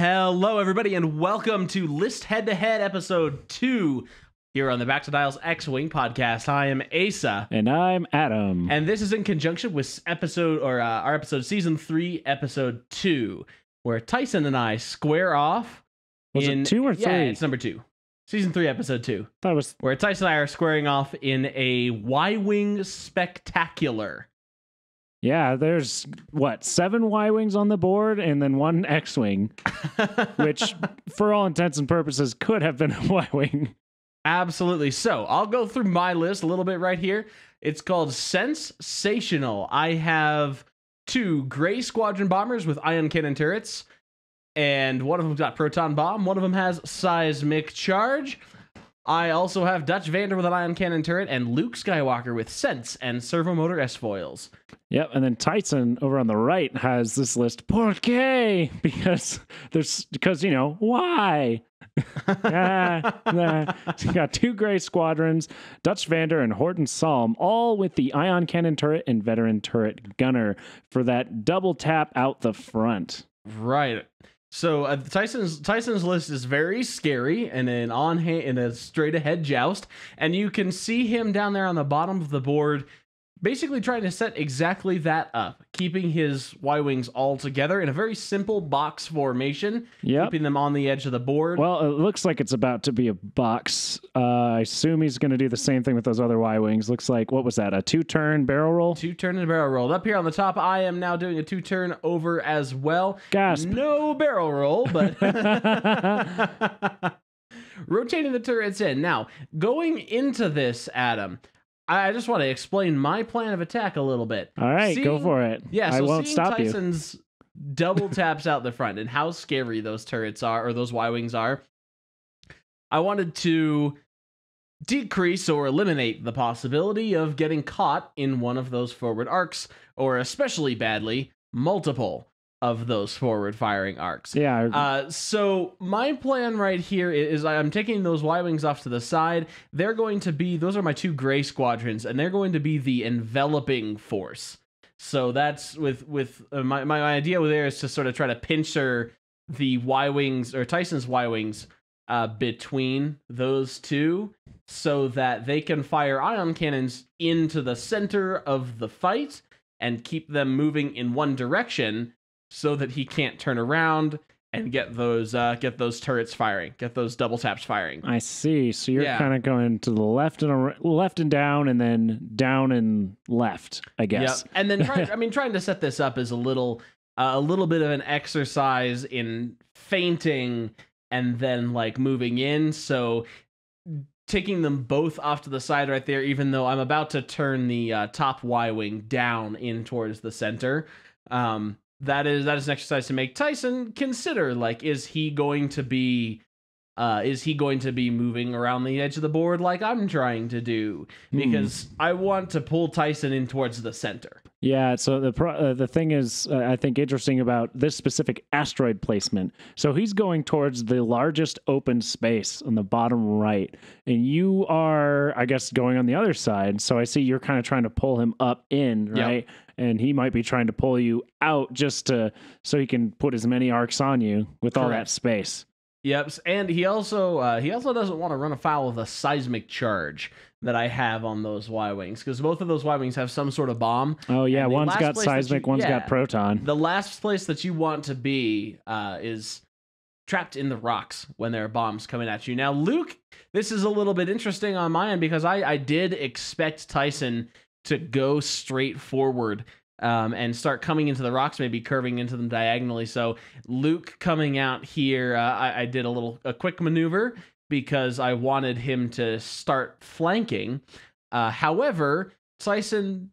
Hello, everybody, and welcome to List Head-to-Head Episode 2 here on the Back to Dials X-Wing podcast. I am Asa. And I'm Adam. And this is in conjunction with our episode Season 3, Episode 2, where Tyson and I square off. Was it 2 or 3? Yeah, it's number 2. Season 3, Episode 2. That was... Where Tyson and I are squaring off in a Y-Wing spectacular. Yeah, there's, 7 Y-Wings on the board and then 1 X-Wing, which, for all intents and purposes, could have been a Y-Wing. Absolutely. So, I'll go through my list a little bit right here. It's called Sense-Sational. I have 2 Gray Squadron bombers with ion cannon turrets, and one of them's got proton bomb. One of them has seismic charge. I also have Dutch Vander with an ion cannon turret, and Luke Skywalker with sense and servo motor S-foils. Yep, and then Tyson over on the right has this list, ¿Por qué? Because, why? So you got 2 Gray Squadrons, Dutch Vander and Horton Salm, all with the ion cannon turret and veteran turret gunner for that double tap out the front. Right. So Tyson's list is very scary and in a straight ahead joust, and you can see him down there on the bottom of the board, basically trying to set exactly that up, keeping his Y-Wings all together in a very simple box formation, keeping them on the edge of the board. Well, it looks like it's about to be a box. I assume he's going to do the same thing with those other Y-Wings. Looks like, what was that, a 2-turn barrel roll? 2-turn and barrel roll. Up here on the top, I am now doing a 2-turn over as well. Gasp. No barrel roll, but... rotating the turrets in. Now, going into this, Adam... I just want to explain my plan of attack a little bit. All right, go for it. Yeah, so I won't stop Tyson's double taps out the front and how scary those turrets are, or those Y-Wings are, I wanted to decrease or eliminate the possibility of getting caught in one of those forward arcs, or especially badly, multiple of those forward firing arcs. Yeah. So my plan right here is I'm taking those Y-Wings off to the side. Those are my 2 Gray Squadrons, and they're going to be the enveloping force. So that's my idea there is to sort of try to pincer the Y-Wings, or Tyson's Y-Wings, between those 2, so that they can fire ion cannons into the center of the fight and keep them moving in one direction, so that he can't turn around and get those turrets firing, get those double taps firing. I see. So you're kind of going to the left and down, and then down and left, I guess. Yep. And then trying to set this up is a little bit of an exercise in feinting and then moving in. So taking them both off to the side right there, even though I'm about to turn the top Y-Wing down in towards the center. That is an exercise to make Tyson consider, is he going to be moving around the edge of the board like I'm trying to do? Because I want to pull Tyson in towards the center. Yeah, so the thing is, I think, interesting about this specific asteroid placement. So he's going towards the largest open space on the bottom right, and you are, I guess, going on the other side. So I see you're kind of trying to pull him up in, right? Yep. And he might be trying to pull you out so he can put as many arcs on you with all that space. Yep, and he also doesn't want to run afoul of the seismic charge that I have on those Y-Wings, because both of those Y-Wings have some sort of bomb. Oh yeah, one's got seismic, one's got proton. The last place that you want to be is trapped in the rocks when there are bombs coming at you. Now, Luke, this is a little bit interesting on my end, because I did expect Tyson to go straight forward and start coming into the rocks, maybe curving into them diagonally. So Luke coming out here, I did a quick maneuver because I wanted him to start flanking. However, Tyson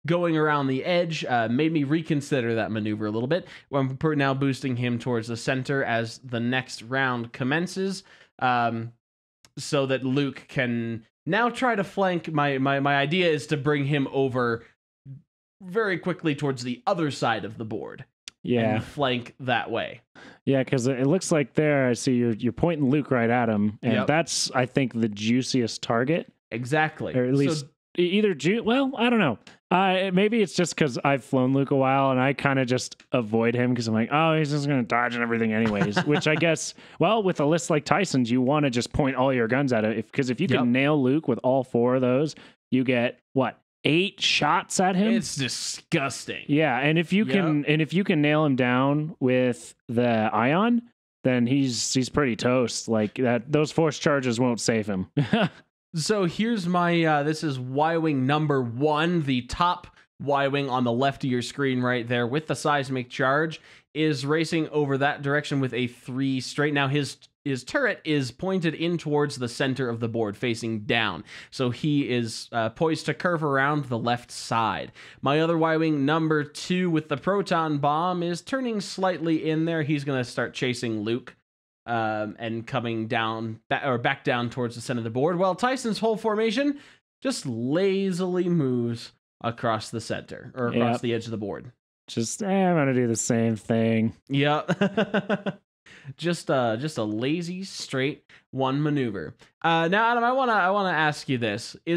going around the edge made me reconsider that maneuver a little bit. I'm now boosting him towards the center as the next round commences, so that Luke can now try to flank. My idea is to bring him over very quickly towards the other side of the board. Yeah. And flank that way. Yeah, because it looks like there, I see you're pointing Luke right at him, and that's, I think, the juiciest target. Exactly. Or at least either well, I don't know. Maybe it's just because I've flown Luke a while and I kind of just avoid him because I'm like, oh, he's just going to dodge and everything anyways. Which I guess, well, with a list like Tyson's, you want to just point all your guns at it. Because if you can nail Luke with all 4 of those, you get, what, 8 shots at him? It's disgusting. Yeah, and if you can nail him down with the ion, then he's pretty toast. Like that, those force charges won't save him. So here's my, this is Y-Wing number 1, the top Y-Wing on the left of your screen right there with the seismic charge is racing over that direction with a 3 straight. Now his turret is pointed in towards the center of the board facing down. So he is poised to curve around the left side. My other Y-Wing number 2 with the proton bomb is turning slightly in there. He's going to start chasing Luke. And coming down back down towards the center of the board, while Tyson's whole formation just lazily moves across the center or across the edge of the board. Just I'm gonna do the same thing. Yeah, just a lazy straight one maneuver. Now, Adam, I wanna ask you this: do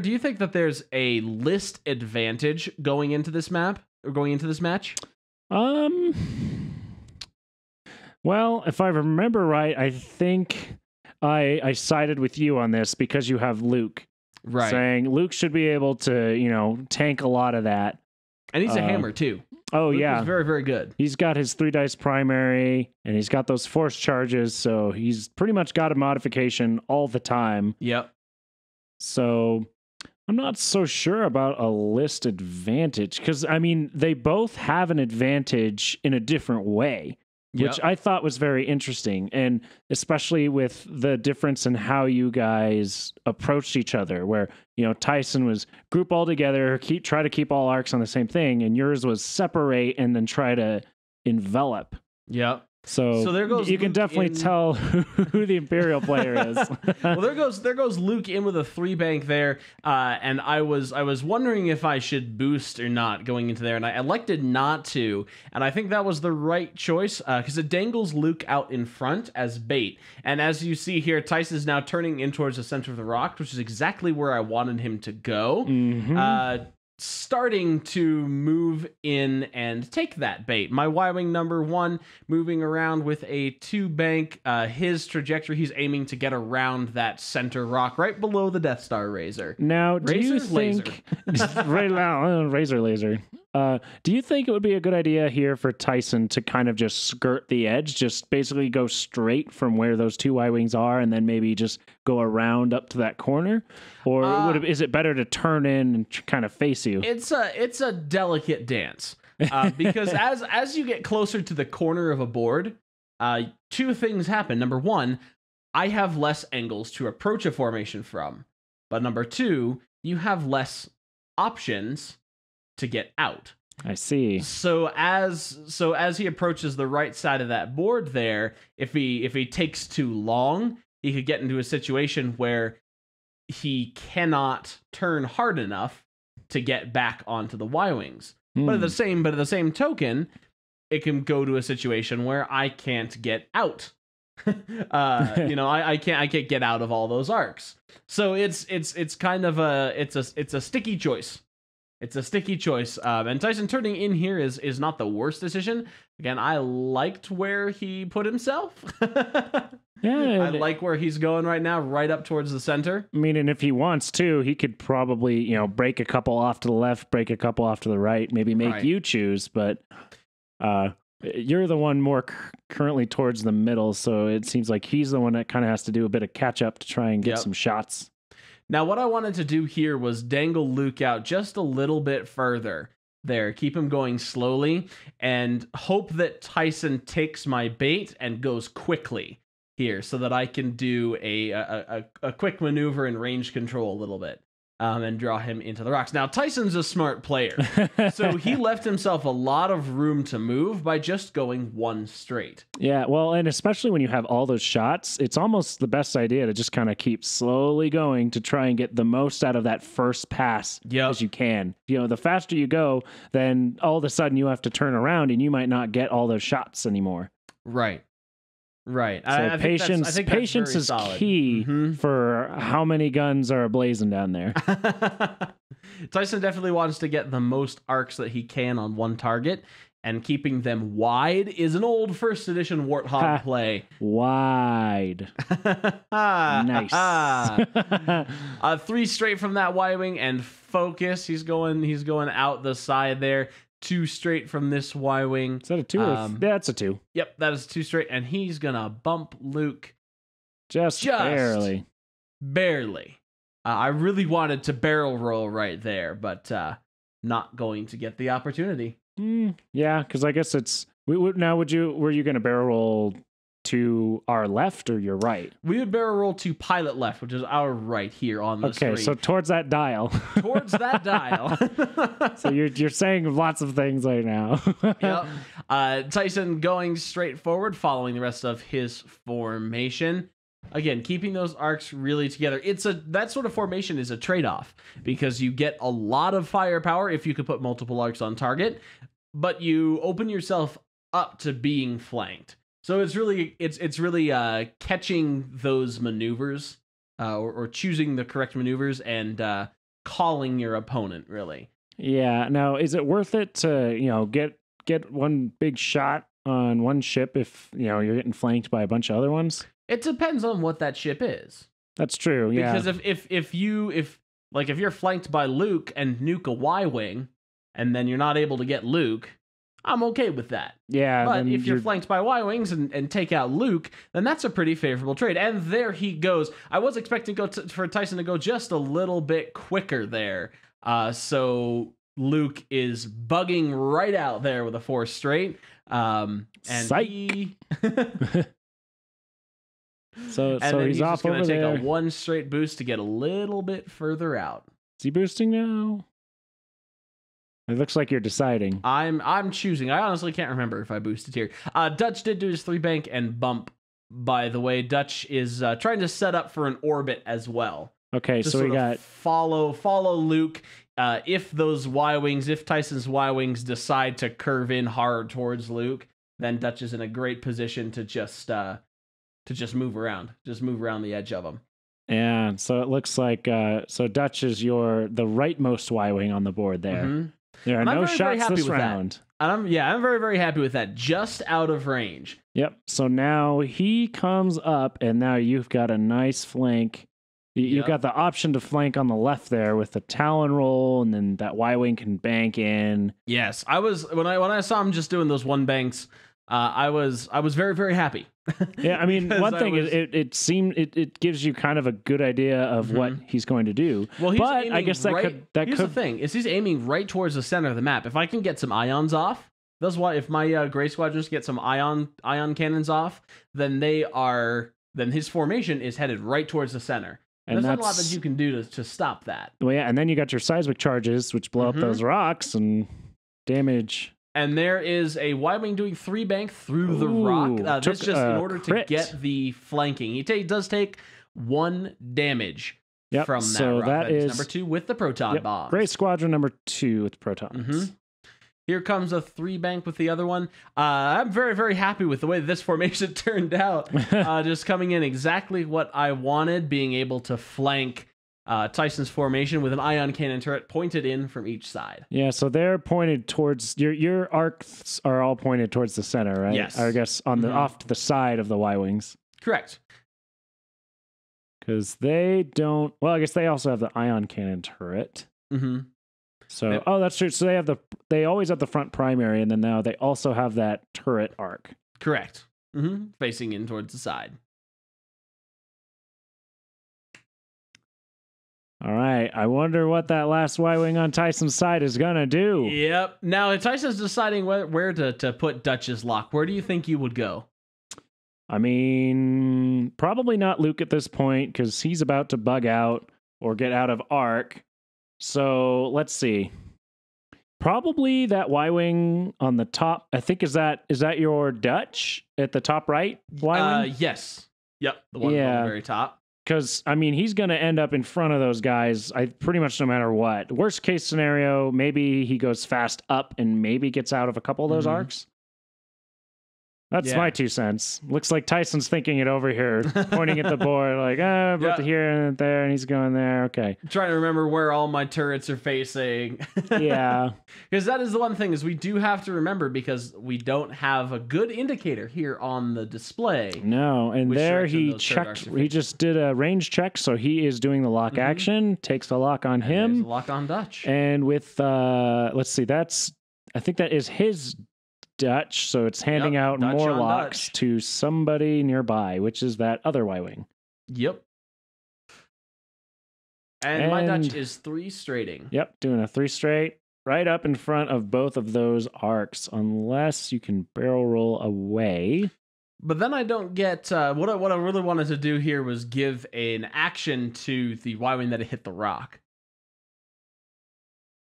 you think that there's a list advantage going into this map or going into this match? Well, if I remember right, I think I sided with you on this because you have Luke. Right. Saying Luke should be able to, tank a lot of that. And he's a hammer, too. Oh, Luke yeah. He's very, very good. He's got his 3 dice primary, and he's got those force charges, so he's pretty much got a modification all the time. Yep. So I'm not so sure about a list advantage, because, they both have an advantage in a different way. Which I thought was very interesting, and especially with the difference in how you guys approached each other, where, Tyson was group all together, try to keep all arcs on the same thing, and yours was separate and then try to envelop. Yep. So there goes you can definitely tell who the Imperial player is. Well, there goes Luke in with a 3 bank there, and I was wondering if I should boost or not going into there, and I elected not to, and I think that was the right choice because it dangles Luke out in front as bait, and as you see here, Tyson is now turning in towards the center of the rock, which is exactly where I wanted him to go. Mm-hmm. Starting to move in and take that bait. My Y-Wing number 1 moving around with a 2 bank. His trajectory, he's aiming to get around that center rock right below the Death Star Razor. Now, do you think... Razor laser. Do you think it would be a good idea here for Tyson to kind of just skirt the edge, just basically go straight from where those 2 Y-Wings are and then maybe just go around up to that corner? Or is it better to turn in and kind of face you? It's a delicate dance because as you get closer to the corner of a board, 2 things happen. Number 1, I have less angles to approach a formation from, but number 2, you have less options to get out. I see. So as he approaches the right side of that board there, if he takes too long, he could get into a situation where he cannot turn hard enough to get back onto the Y-Wings. But at the same token, it can go to a situation where I can't get out. I can't get out of all those arcs. So it's kind of a sticky choice. It's a sticky choice. And Tyson turning in here is not the worst decision. Again, I liked where he put himself. Yeah, I like where he's going right now, right up towards the center. And if he wants to, he could probably, break a couple off to the left, break a couple off to the right, maybe make you choose. But you're the one more currently towards the middle, so it seems like he's the one that kind of has to do a bit of catch up to try and get some shots. Now, what I wanted to do here was dangle Luke out just a little bit further there, keep him going slowly, and hope that Tyson takes my bait and goes quickly here so that I can do a quick maneuver and range control a little bit. And draw him into the rocks. Now, Tyson's a smart player, so he left himself a lot of room to move by just going 1 straight. Yeah, well, and especially when you have all those shots, it's almost the best idea to just kind of keep slowly going to try and get the most out of that first pass as you can. The faster you go, then all of a sudden you have to turn around and you might not get all those shots anymore. Right. Right. So I think patience, that's patience very is solid. key for how many guns are ablazing down there. Tyson definitely wants to get the most arcs that he can on one target, and keeping them wide is an old first edition Warthog play. Wide. Nice. 3 straight from that Y-wing and focus. He's going out the side there. 2 straight from this Y-wing. Is that a 2? Yeah, it's a 2. Yep, that is 2 straight, and he's gonna bump Luke just barely. Barely. I really wanted to barrel roll right there, but not going to get the opportunity. Yeah, because I guess it's now. Were you going to barrel roll to our left or your right? We would barrel roll to pilot left, which is our right here on the screen. Okay, so towards that dial. Towards that dial. So you're saying lots of things right now. Yep. Tyson going straight forward, following the rest of his formation. Again, keeping those arcs really together. That sort of formation is a trade-off because you get a lot of firepower if you could put multiple arcs on target, but you open yourself up to being flanked. So it's really catching those maneuvers or choosing the correct maneuvers and calling your opponent, really. Yeah. Now, is it worth it to get one big shot on one ship if you're getting flanked by a bunch of other ones? It depends on what that ship is. That's true. Yeah. Because if you're flanked by Luke and nuke a Y-wing, and then you're not able to get Luke, I'm okay with that. Yeah. But if you're flanked by Y-wings and take out Luke, then that's a pretty favorable trade. And there he goes. I was expecting for Tyson to go just a little bit quicker there. So Luke is bugging right out there with a 4 straight. And Psych. So then he's off just going over to take there. a 1 straight boost to get a little bit further out. Is he boosting now? It looks like you're deciding. I'm choosing. I honestly can't remember if I boosted here. Dutch did do his 3 bank and bump. By the way, Dutch is trying to set up for an orbit as well. Okay, so we got follow Luke. If Tyson's Y-wings decide to curve in hard towards Luke, then Dutch is in a great position to just move around the edge of them. Yeah, so it looks like so Dutch is the rightmost Y-wing on the board there. Mm-hmm. There are no shots this round. I'm very, very happy with that. Just out of range. Yep. So now he comes up, and now you've got a nice flank. You've got the option to flank on the left there with the Talon roll, and then that Y-wing can bank in. Yes, I was when I saw him just doing those 1 banks. I was very, very happy. Yeah, I mean, one thing is it gives you kind of a good idea of what he's going to do. Well, I guess the thing is he's aiming right towards the center of the map. If I can get some ions off, that's why if my Gray Squadrons get some ion cannons off, then his formation is headed right towards the center. And there's not a lot that you can do to stop that. Well, yeah, and then you got your seismic charges, which blow up those rocks and damage. And there is a Y-wing doing 3 bank through the rock. That's just in order to get the flanking. He does take 1 damage from that rock. That is number 2 with the proton bomb. Gray Squadron number 2 with protons. Mm-hmm. Here comes a 3 bank with the other one. I'm very, very happy with the way this formation turned out. Just coming in exactly what I wanted, being able to flank Tyson's formation with an ion cannon turret pointed in from each side. Yeah, so they're pointed towards your arcs are all pointed towards the center, right? Yes. I guess on the off to the side of the Y-wings. Correct. Because they don't. Well, I guess they also have the ion cannon turret. Mm-hmm. So, that's true. So they always have the front primary, and then now they also have that turret arc. Correct. Mm-hmm. Facing in towards the side. All right. I wonder what that last Y-wing on Tyson's side is gonna do. Yep. Now, if Tyson's deciding where to put Dutch's lock, where do you think you would go? I mean, probably not Luke at this point because he's about to bug out or get out of arc. So let's see. Probably that Y-wing on the top. I think is that your Dutch at the top right Y-wing? Yes. Yep. The one on the very top. Because, I mean, he's going to end up in front of those guys, pretty much no matter what. Worst case scenario, maybe he goes fast up and maybe gets out of a couple of those arcs. That's my 2 cents. Looks like Tyson's thinking it over here, pointing at the board like, about here and there, and he's going there. Okay. I'm trying to remember where all my turrets are facing. Yeah. Because that is the one thing is we do have to remember because we don't have a good indicator here on the display. No, and there he checked. He just did a range check, so he is doing the lock action. Takes the lock on him. There's a lock on Dutch. And with let's see, I think that is his Dutch, so it's handing out Dutch more locks Dutch to somebody nearby, which is that other Y-wing. Yep. And my Dutch is 3 straighting. Yep, doing a 3 straight right up in front of both of those arcs, unless you can barrel roll away. But then I don't get what I really wanted to do here was give an action to the Y-wing that hit the rock.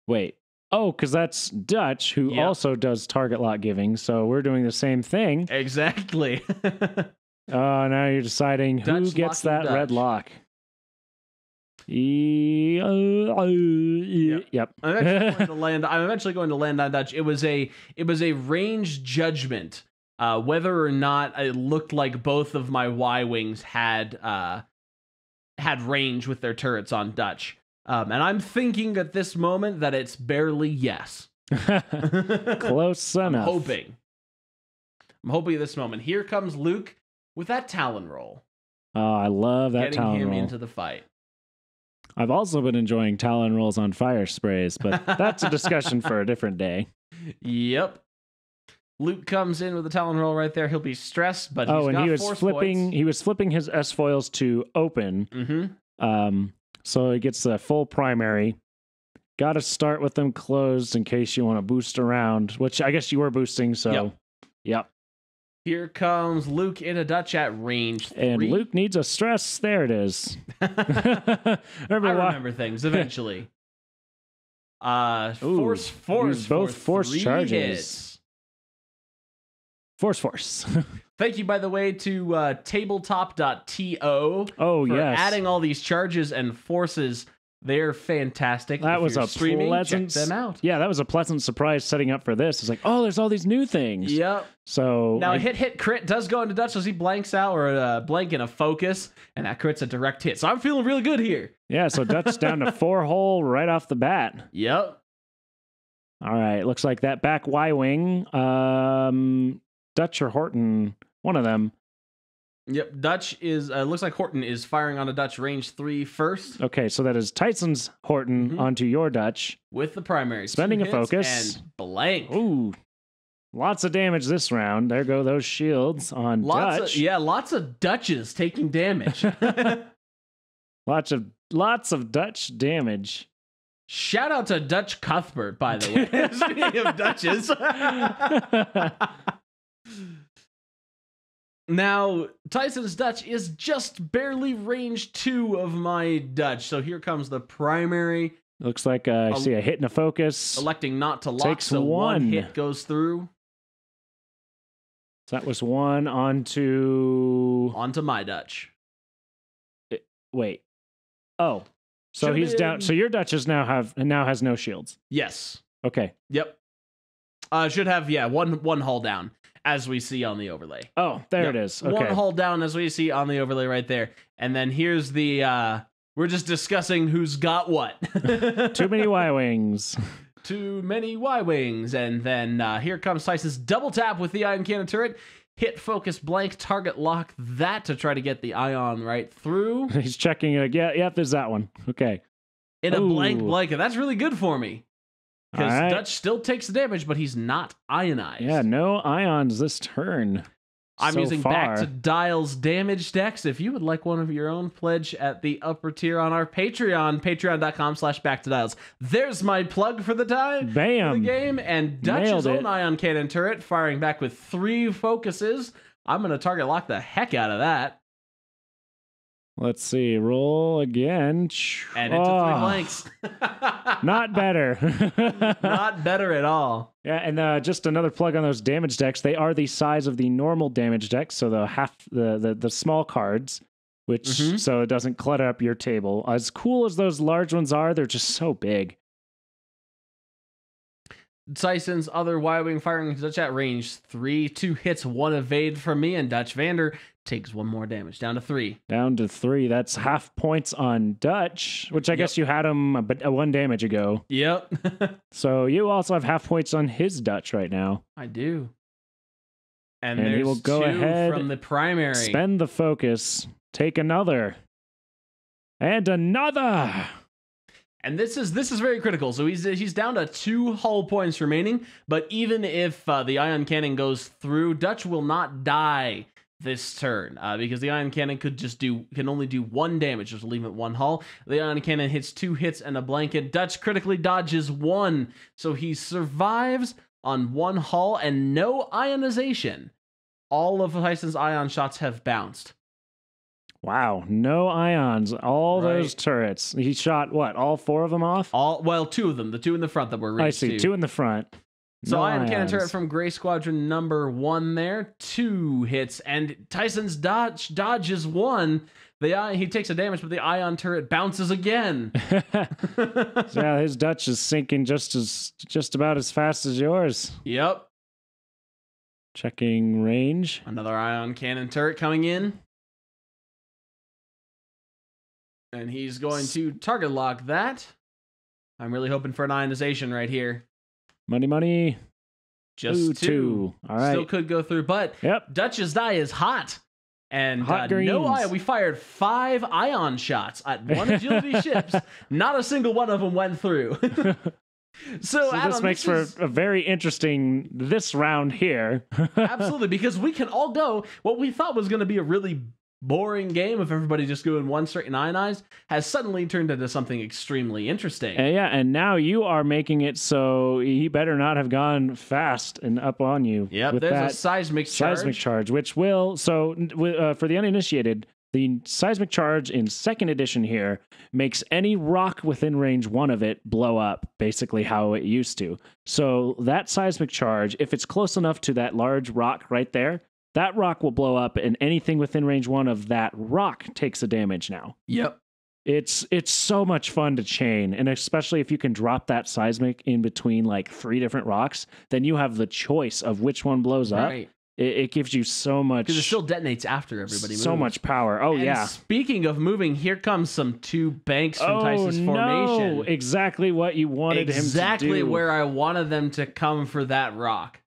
Wait. Oh, because that's Dutch, who also does target lock giving, so we're doing the same thing. Exactly. Oh, now you're deciding who gets that red lock. Yep. I'm eventually going to land on Dutch. It was a range judgment whether or not it looked like both of my Y-wings had range with their turrets on Dutch. And I'm thinking at this moment that it's barely yes. Close enough. I'm hoping at this moment. Here comes Luke with that Talon roll. Oh, I love that Talon roll. Getting him into the fight. I've also been enjoying Talon rolls on fire sprays, but that's a discussion for a different day. Yep. Luke comes in with a Talon roll right there. He'll be stressed, but he's got force points. He was flipping his S foils to open. Mm-hmm. So he gets the full primary. Got to start with them closed in case you want to boost around, which I guess you were boosting, so yep. Here comes Luke in a Dutch at range 3. And Luke needs a stress. There it is. I remember things eventually. Force. Both force charges. Hits. Force. Thank you, by the way, to tabletop.to for adding all these charges and forces. They're fantastic. That was a pleasant. Check them out. Yeah, that was a pleasant surprise setting up for this. It's like, oh, there's all these new things. Yep. So now hit crit does go into Dutch as he blanks out or blank in a focus, and that crit's a direct hit. So I'm feeling really good here. Yeah. So Dutch down to 4 hole right off the bat. Yep. All right. Looks like that back Y-wing. Dutch or Horton, one of them. Yep, Dutch is, looks like Horton is firing on a Dutch range 3 first. Okay, so that is Tyson's Horton onto your Dutch. With the primary. Spending a focus. And blank. Ooh, lots of damage this round. There go those shields on Dutch. Lots of Dutches taking damage. Lots of Dutch damage. Shout out to Dutch Cuthbert, by the way. Speaking of Dutches. Now, Tyson's Dutch is just barely range 2 of my Dutch. So here comes the primary. Looks like I see a hit and a focus. Electing not to lock, Takes so one hit goes through. So that was one onto my Dutch. Wait. Oh. So he's down. So your Dutch now has no shields. Yes. Okay. Yep. Should have one hull down. As we see on the overlay. Oh, there it is. Okay. One hull down as we see on the overlay right there. And then here's the, we're just discussing who's got what. Too many Y-wings. Too many Y-wings. And then here comes Tyson's double tap with the ion cannon turret. Hit, focus, blank, target lock that to try to get the ion right through. He's checking it. Yep, there's that one. Okay. In a blank blanket. That's really good for me. Because Dutch still takes the damage, but he's not ionized. Yeah, no ions this turn. I'm using Back to Dial's damage decks. If you would like one of your own, pledge at the upper tier on our Patreon, patreon.com/backtodials. There's my plug for the time. Bam. For the game. And Dutch's own ion cannon turret firing back with 3 focuses. I'm going to target lock the heck out of that. Let's see. Roll again. And into 3 blanks. Not better. Not better at all. Yeah, and just another plug on those damage decks. They are the size of the normal damage decks, so the small cards, which so it doesn't clutter up your table. As cool as those large ones are, they're just so big. Tyson's other Y-wing firing Dutch at range 3. 2 hits, 1 evade from me, and Dutch Vander takes 1 more damage, down to 3. Down to 3. That's half points on Dutch, which I guess you had him 1 damage ago. Yep. So you also have half points on his Dutch right now. I do. And he there's will go 2 ahead, from the primary. Spend the focus, take another, and another. And this is very critical. So he's down to 2 hull points remaining. But even if the ion cannon goes through, Dutch will not die this turn because the ion cannon can only do 1 damage, just leave it 1 hull. The ion cannon hits 2 hits and a blanket. Dutch critically dodges 1, so he survives on 1 hull and no ionization. All of Tyson's ion shots have bounced. Wow, no ions. All those turrets. He shot what? All 4 of them off? 2 of them. The 2 in the front that were raised. I see. 2 in the front. So no ion ions. cannon turret from Gray Squadron number 1 there. 2 hits, and Tyson's dodges 1. He takes a damage, but the ion turret bounces again. So yeah, his Dutch is sinking just about as fast as yours. Yep. Checking range. Another ion cannon turret coming in. And he's going to target lock that. I'm really hoping for an ionization right here. Money. Just 2. All right. Still could go through, but Dutch's die is hot. And no ion. We fired 5 ion shots at 1 agility ships. Not a single one of them went through. So Adam, this makes for a very interesting this round here. Absolutely, because we can all go. What we thought was going to be a really boring game of everybody just going 1 straight and ionized has suddenly turned into something extremely interesting. And now you are making it so he better not have gone fast and up on you. Yep, there's a seismic charge, which will, for the uninitiated, the seismic charge in 2nd edition here makes any rock within range 1 of it blow up, basically how it used to. So that seismic charge, if it's close enough to that large rock right there, that rock will blow up, and anything within range 1 of that rock takes a damage now. Yep. It's so much fun to chain, and especially if you can drop that seismic in between like 3 different rocks, then you have the choice of which one blows up. It gives you so much... Because it still detonates after everybody moves. So much power. Oh, and speaking of moving, here comes some 2 banks from Tyson's formation. No! Exactly what you wanted him to do. Exactly where I wanted them to come for that rock.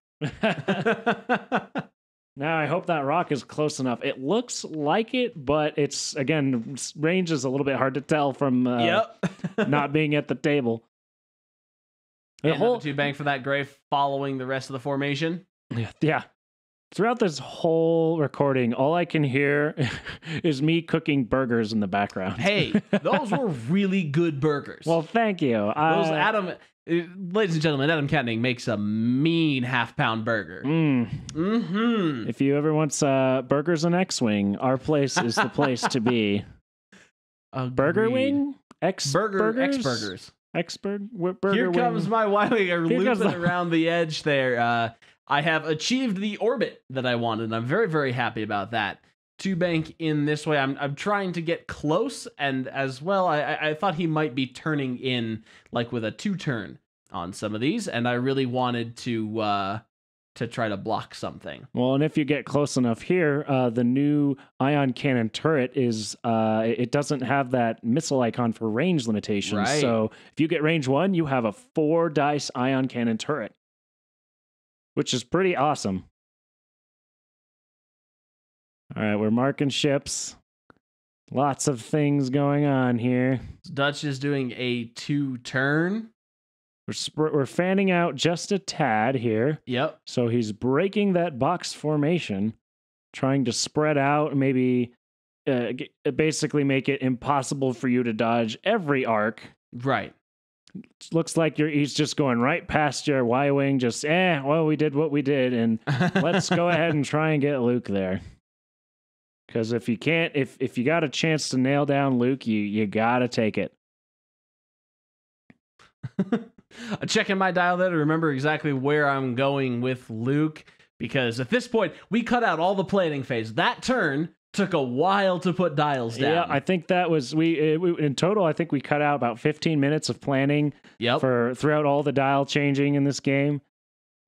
Now, I hope that rock is close enough. It looks like it, but it's, again, range is a little bit hard to tell from not being at the table. The whole 2 bank for that gray following the rest of the formation. Yeah. Throughout this whole recording, all I can hear is me cooking burgers in the background. Hey, those were really good burgers. Well, thank you. Ladies and gentlemen, Adam Canning makes a mean half-pound burger. If you ever want burgers and X-Wing, our place is the place to be. Burger Wing? X-Burgers. X-Burger Here comes my Y-Wing looping around the edge there. I have achieved the orbit that I wanted. I'm very, very happy about that. 2 bank in this way. I'm trying to get close, and as well, I thought he might be turning in like with a 2-turn on some of these, and I really wanted to try to block something. Well, and if you get close enough here, the new ion cannon turret is it doesn't have that missile icon for range limitations. Right. So if you get range 1, you have a 4-dice ion cannon turret, which is pretty awesome. All right, we're marking ships. Lots of things going on here. Dutch is doing a 2-turn. We're fanning out just a tad here. Yep. So he's breaking that box formation, trying to spread out, maybe basically make it impossible for you to dodge every arc. Right. Looks like he's just going right past your Y-Wing, just, we did what we did, and let's go ahead and try and get Luke there. Because if you can't, if you got a chance to nail down Luke, you gotta take it. I'm checking my dial there to remember exactly where I'm going with Luke, because at this point, we cut out all the planning phase. That turn, took a while to put dials down. Yeah, I think that was we in total. I think we cut out about 15 minutes of planning for throughout all the dial changing in this game,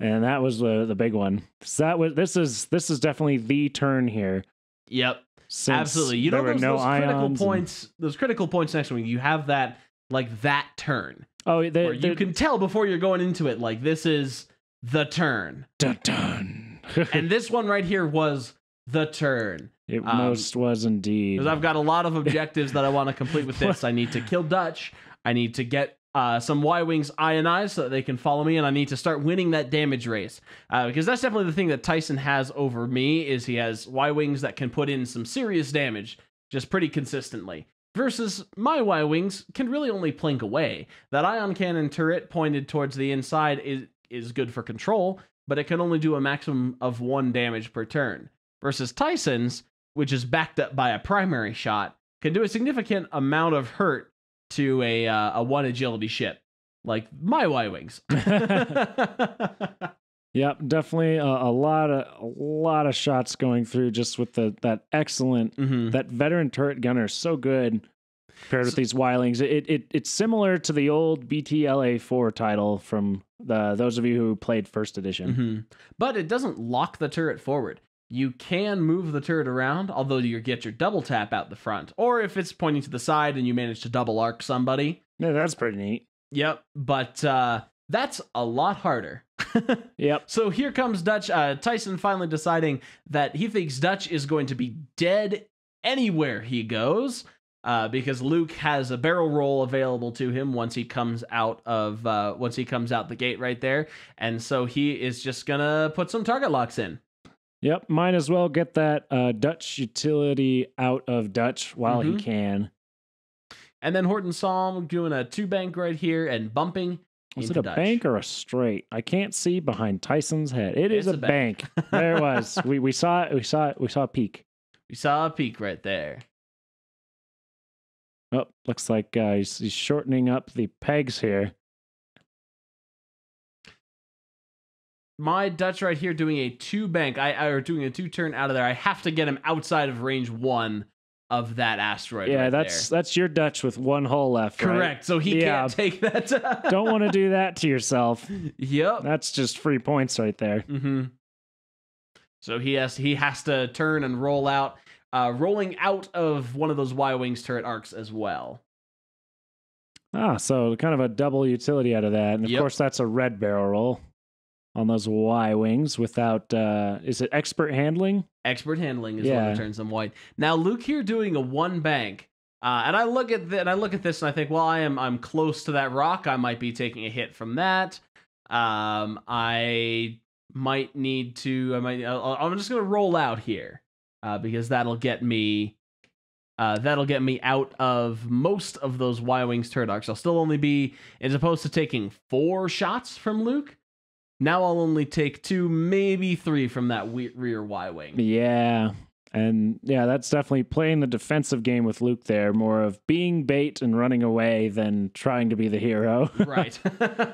and that was the big one. So this is definitely the turn here. Yep, absolutely. You know those critical points. Those critical points next week. You have that that turn. Oh, where you can tell before you're going into it. Like this is the turn. Dun dun. And this one right here was the turn. It most was indeed. Because I've got a lot of objectives that I want to complete with this. I need to kill Dutch. I need to get some Y-Wings ionized so that they can follow me, and I need to start winning that damage race. Because that's definitely the thing that Tyson has over me, is he has Y-Wings that can put in some serious damage just pretty consistently. Versus my Y-Wings can really only plink away. That ion cannon turret pointed towards the inside is good for control, but it can only do a maximum of 1 damage per turn. Versus Tyson's, which is backed up by a primary shot, can do a significant amount of hurt to a 1 agility ship, like my Y-Wings. Yep, definitely a lot of shots going through just with that excellent that veteran turret gunner is so good paired with these Y-Wings. It's similar to the old BTLA4 title from those of you who played first edition. But it doesn't lock the turret forward. You can move the turret around, although you get your double tap out the front. Or if it's pointing to the side and you manage to double arc somebody. Yeah, that's pretty neat. Yep, but that's a lot harder. Yep. So here comes Dutch. Tyson finally deciding that he thinks Dutch is going to be dead anywhere he goes, because Luke has a barrel roll available to him once he comes out the gate right there, and so he is just gonna put some target locks in. Yep, might as well get that Dutch utility out of Dutch while he can. And then Horton saw him doing a 2-bank right here and bumping. Was it a bank or a straight? I can't see behind Tyson's head. It's a bank. There it was. We saw it. We saw a peak. We saw a peak right there. Oh, looks like he's shortening up the pegs here. My Dutch right here doing a 2-bank. Or doing a 2-turn out of there. I have to get him outside of range 1 of that asteroid. Yeah, right that's your Dutch with 1 hole left. Correct. Right? So he can't take that. Don't want to do that to yourself. Yep. That's just free points right there. So he has to turn and roll out, rolling out of one of those Y-Wings turret arcs as well. So kind of a double utility out of that, and of course that's a red barrel roll on those Y-Wings without, is it expert handling? Expert handling is what that turns them white. Now Luke here doing a 1-bank, and I look at this and I think, well, I'm close to that rock. I might be taking a hit from that. I might need to. I'm just gonna roll out here, because that'll get me out of most of those Y-Wings turret arcs. I'll still only be, as opposed to taking 4 shots from Luke. Now I'll only take 2, maybe 3 from that rear Y-Wing. Yeah. And yeah, that's definitely playing the defensive game with Luke there. More of being bait and running away than trying to be the hero. Right.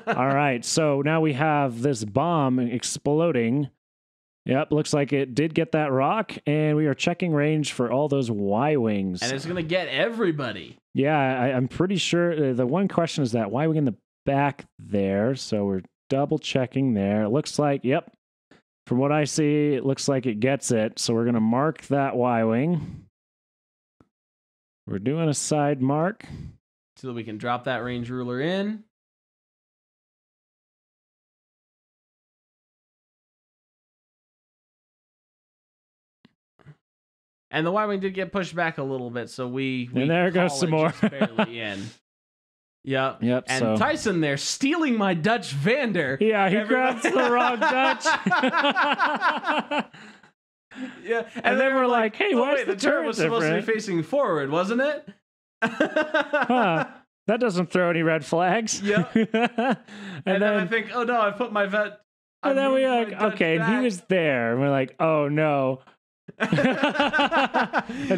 All right. So now we have this bomb exploding. Yep. Looks like it did get that rock. And we are checking range for all those Y-Wings. And it's going to get everybody. Yeah. I'm pretty sure the one question is that Y-Wing in the back there. So we're double checking there. It looks like, yep. From what I see, it looks like it gets it. So we're going to mark that Y-Wing. We're doing a side mark. So that we can drop that range ruler in. And the Y-Wing did get pushed back a little bit, so we and there goes some more. Barely in. Yep. And so Tyson there stealing my Dutch Vander. Yeah, he grabs the wrong Dutch. Yeah. And then we're like, hey, why is the turret was supposed to be facing forward, wasn't it? Huh. That doesn't throw any red flags. Yep. and then I think, oh no, I put my vet. And then we like, okay, and he was there. And we're like, oh no. And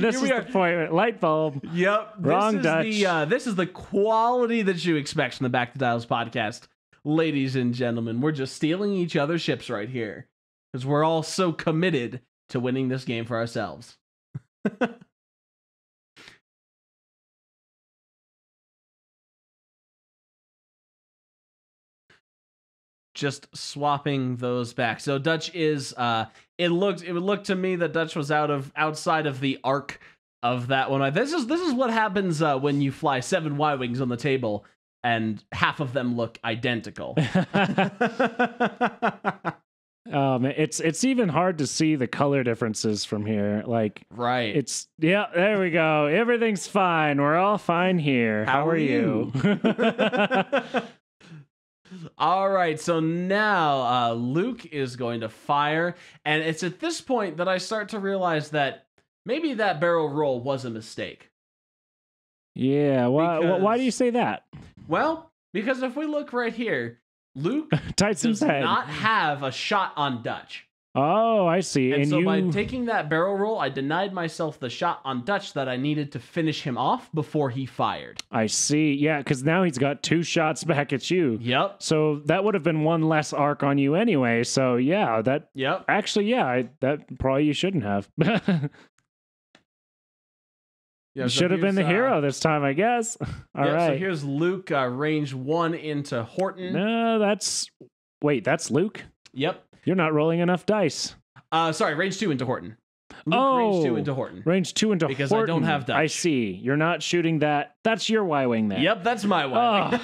this is the point. Light bulb. Yep. Wrong Dutch. This is the quality that you expect from the Back to Dials podcast, ladies and gentlemen. We're just stealing each other's ships right here because we're all so committed to winning this game for ourselves. Just swapping those back. So Dutch is it would look to me that Dutch was outside of the arc of that one. This is what happens when you fly 7 Y-wings on the table and half of them look identical. It's even hard to see the color differences from here. Like, right. There we go. Everything's fine. We're all fine here. How are you? All right, so now Luke is going to fire, and it's at this point that I start to realize that maybe that barrel roll was a mistake. Yeah, why do you say that? Well, because if we look right here, Luke Tyson's does head. not have a shot on Dutch. Oh, I see. And so by taking that barrel roll, I denied myself the shot on Dutch that I needed to finish him off before he fired. I see. Yeah, because now he's got 2 shots back at you. Yep. So that would have been 1 less arc on you anyway. So yeah, that. Yep. Actually, yeah, that probably you shouldn't have. You should have been the hero this time, I guess. All right. So here's Luke, range 1 into Horton. No, that's Luke? Yep. You're not rolling enough dice. Sorry, range 2 into Horton. Luke, range 2 into Horton. Range 2 into because Horton. I don't have Dutch. I see. You're not shooting that. That's your Y-wing then. Yep, that's my Y-wing.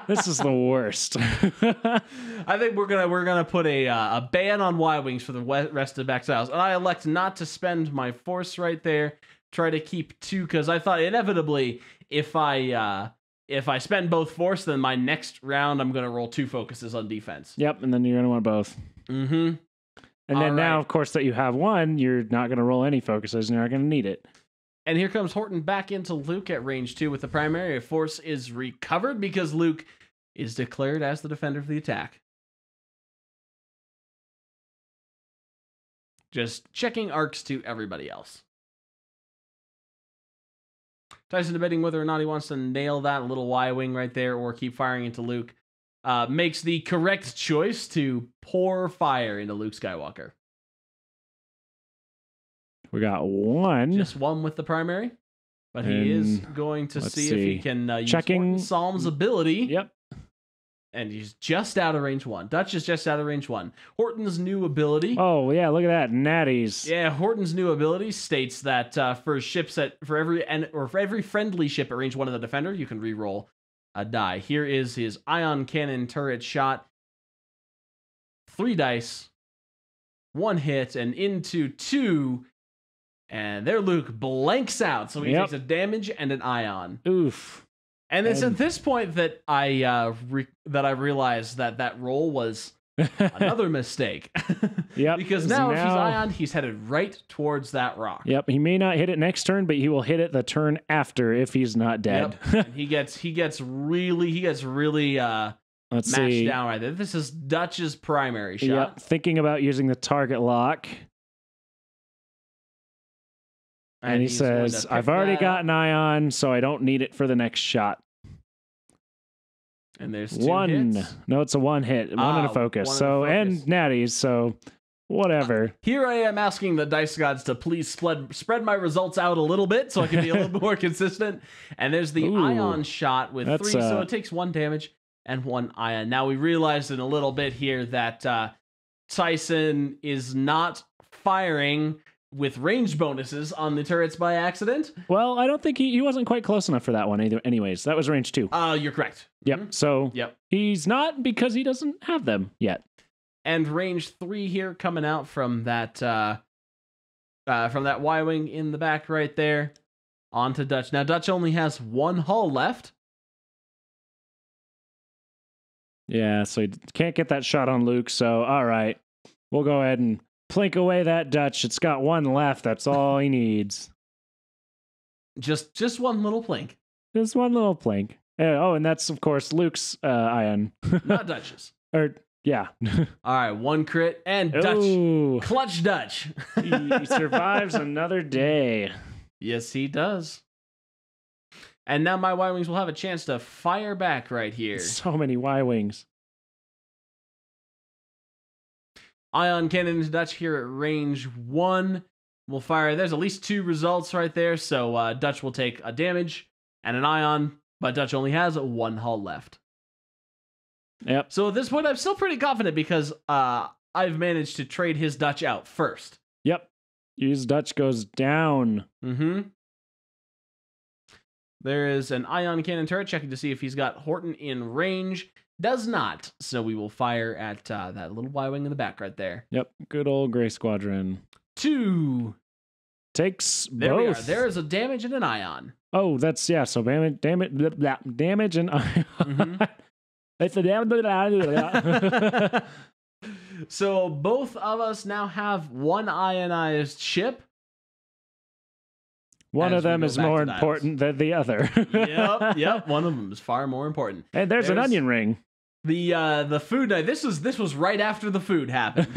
This is the worst. I think we're gonna put a ban on Y-wings for the rest of Backstyles, and I elect not to spend my force right there. Try to keep 2 because I thought inevitably if I spend both force, then my next round I'm gonna roll 2 focuses on defense. Yep, and then you're gonna want both. Mm-hmm. And then now, of course, that you have 1, you're not gonna roll any focuses, and you're not gonna need it. And here comes Horton back into Luke at range 2 with the primary. Force is recovered because Luke is declared as the defender of the attack. Just checking arcs to everybody else. Tyson debating whether or not he wants to nail that little Y-wing right there or keep firing into Luke. Makes the correct choice to pour fire into Luke Skywalker. We got 1. Just 1 with the primary. But he is going to see if he can use Horton Psalm's ability. Yep. And he's just out of range 1. Dutch is just out of range 1. Horton's new ability. Oh, yeah, look at that. Natties. Yeah, Horton's new ability states that for every friendly ship at range 1 of the defender, you can reroll a die. Here is his ion cannon turret shot. 3 dice. 1 hit and into 2. And there Luke blanks out. So he takes a damage and an ion. Oof. And it's at this point that I realized that roll was another mistake. Yep. Because now if he's ioned, he's headed right towards that rock. Yep. He may not hit it next turn, but he will hit it the turn after if he's not dead. Yep. he gets really Let's matched see. down right there. This is Dutch's primary shot. Yep. Thinking about using the target lock. And he says, I've already got an ion, so I don't need it for the next shot. And there's 2 1 hits. No, it's a 1 hit. 1 and a focus. So, and natties, so whatever. Here I am asking the dice gods to please spread my results out a little bit so I can be a little bit more consistent. And there's the ion shot with 3, so it takes 1 damage and 1 ion. Now we realized in a little bit here that Tyson is not firing with range bonuses on the turrets by accident. Well, I don't think he wasn't quite close enough for that one either. Anyways, that was range 2. You're correct. Yep. Mm-hmm. So he's not because he doesn't have them yet. And range 3 here coming out from that Y-wing in the back right there onto Dutch. Now Dutch only has 1 hull left. Yeah, so he can't get that shot on Luke. So all right, we'll go ahead and plink away that Dutch. It's got 1 left. That's all he needs. Just 1 little plink. Just 1 little plink. Oh, and that's of course Luke's ion. Not Dutch's. Yeah. All right, 1 crit and Dutch. Ooh. Clutch Dutch. He survives another day. Yes, he does. And now my Y-wings will have a chance to fire back right here. So many Y-wings. Ion cannon to Dutch here at range 1. We'll fire. There's at least 2 results right there. So Dutch will take a damage and an ion, but Dutch only has 1 hull left. Yep. So at this point, I'm still pretty confident because I've managed to trade his Dutch out first. Yep. His Dutch goes down. Mm-hmm. There is an ion cannon turret checking to see if he's got Horton in range. Does not. So we will fire at that little Y-wing in the back right there. Yep. Good old Gray Squadron. 2. Takes There we are. both. There is a damage and an ion. Oh, that's, yeah. So damage and ion. Mm-hmm. It's a damage. So both of us now have 1 ionized ship. One As of we them go is back more to dials. important than the other. Yep. One of them is far more important. And there's an onion ring. The food night. This was right after the food happened.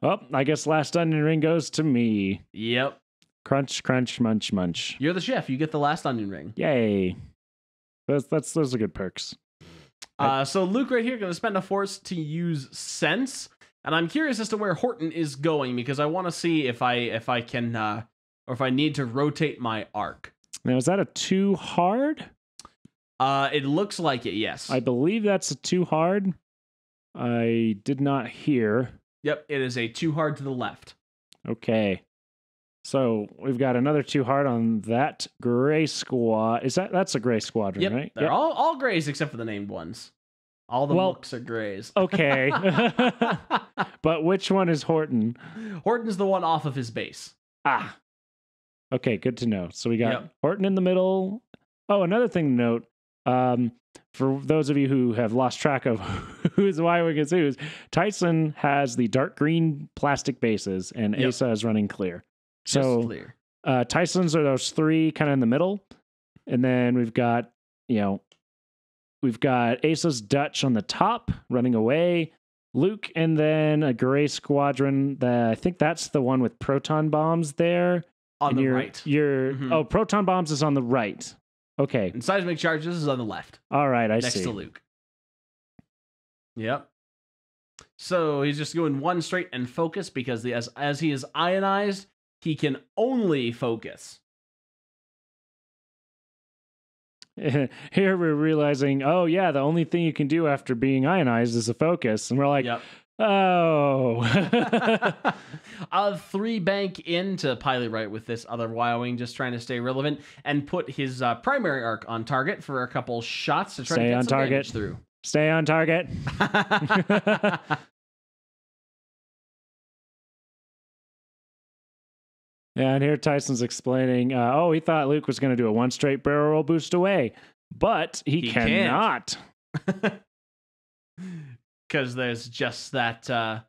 Well, I guess last onion ring goes to me. Yep. Crunch, crunch, munch, munch. You're the chef. You get the last onion ring. Yay. Those are good perks. So Luke right here going to spend a force to use sense, and I'm curious as to where Horton is going because I want to see if I can or if I need to rotate my arc. Now, is that a too hard? It looks like it. Yes. I believe that's a too hard. I did not hear. Yep. It is a too hard to the left. Okay. So we've got another too hard on that gray squad. That's a gray squadron, Yep. right? They're all grays except for the named ones. All the looks are grays. Okay. But which one is Horton? Horton's the one off of his base. Ah. Okay, good to know. So we got Horton in the middle. Oh, another thing to note. For those of you who have lost track of who's Y-wing is whose, Tyson has the dark green plastic bases, and Asa is running clear. So clear. Tyson's are those 3 kind of in the middle, and then we've got Asa's Dutch on the top running away, Luke, and then a gray squadron. I think that's the one with proton bombs there. On the right. Oh, proton bombs is on the right. Okay. And seismic charges is on the left. All right, I see. Next to Luke. Yep. So he's just going 1 straight and focus because as he is ionized, he can only focus. Here we're realizing, oh yeah, the only thing you can do after being ionized is a focus. And we're like, oh. I'll 3 bank into pilot right with this other Y-wing, just trying to stay relevant and put his primary arc on target for a couple shots to try to get some damage through. Stay on target. Yeah, and here Tyson's explaining, he thought Luke was going to do a 1 straight barrel roll boost away, but he cannot. Because there's just that that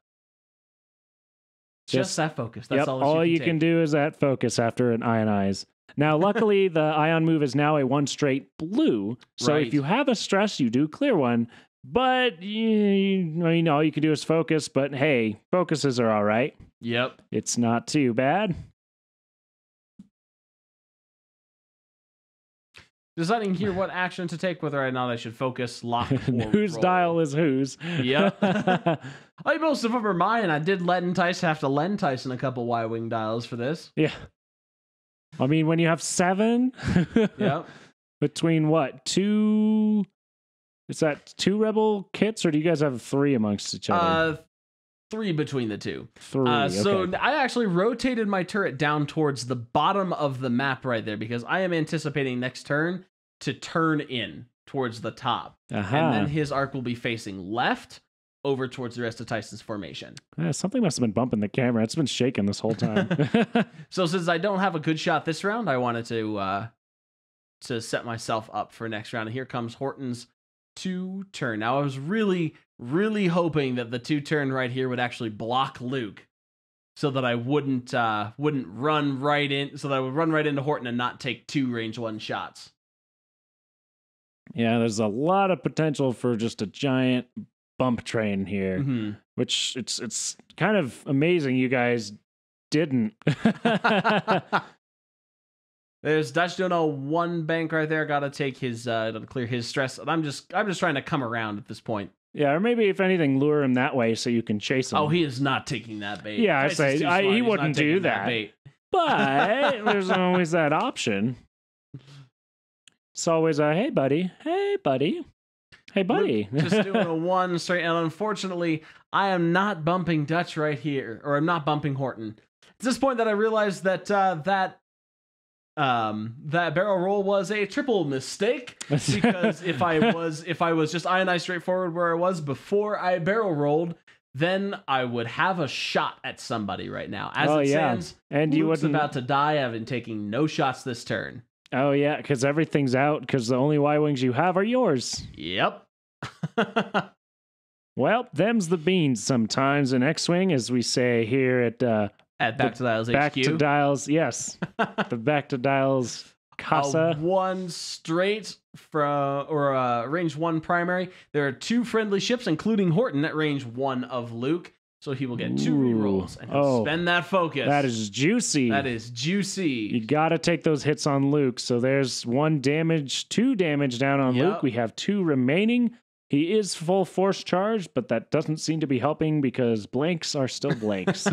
focus. That's all you can do is that focus after an ionize. Now, luckily, the ion move is now a 1 straight blue. So if you have a stress, you do clear one. But all you can do is focus. But hey, focuses are all right. Yep. It's not too bad. Deciding here what action to take, whether or not I should focus, lock, or whose roll. dial is whose. Yep. Most of them are mine. I did have to lend Tyson a couple Y-wing dials for this. Yeah. I mean, when you have 7, yep. Between what? 2? Is that 2 rebel kits, or do you guys have 3 amongst each other? 3 between the 2. 3. So okay. I actually rotated my turret down towards the bottom of the map right there because I am anticipating next turn to turn in towards the top. And then his arc will be facing left over towards the rest of Tyson's formation. Something must have been bumping the camera. It's been shaking this whole time. So since I don't have a good shot this round, I wanted to set myself up for next round. And here comes Horton's 2 turn. Now I was really hoping that the 2 turn right here would actually block Luke so that I wouldn't run right in, so that I would run right into Horton and not take 2 range 1 shots. Yeah, there's a lot of potential for just a giant bump train here, which it's kind of amazing you guys didn't. There's Dutch doing a 1 bank right there. Got to take his, clear his stress. And I'm just trying to come around at this point. Yeah, or maybe if anything, lure him that way so you can chase him. Oh, he is not taking that bait. Yeah, I Tyson's say too smart. he He's not wouldn't taking do that. bait. But there's always that option. It's always a hey buddy, hey buddy, hey buddy. Luke just doing a one straight, and unfortunately, I am not bumping Dutch right here, or I'm not bumping Horton. It's this point that I realized that that barrel roll was a triple mistake, because if I was just ionized straightforward where I was before I barrel rolled, then I would have a shot at somebody right now. As it stands, and Luke's you wouldn't about to die. I've been taking no shots this turn. Oh yeah, because everything's out. Because the only Y-wings you have are yours. Yep. Well, them's the beans sometimes in X-wing, as we say here at Back to Dials Back HQ. to Dials, yes, the Back to Dials Casa. One straight from range 1 primary. There are 2 friendly ships, including Horton, at range 1 of Luke. So he will get 2 rerolls and he'll spend that focus. That is juicy. That is juicy. You got to take those hits on Luke. So there's 2 damage down on Luke. We have 2 remaining. He is full force charge, but that doesn't seem to be helping because blanks are still blanks.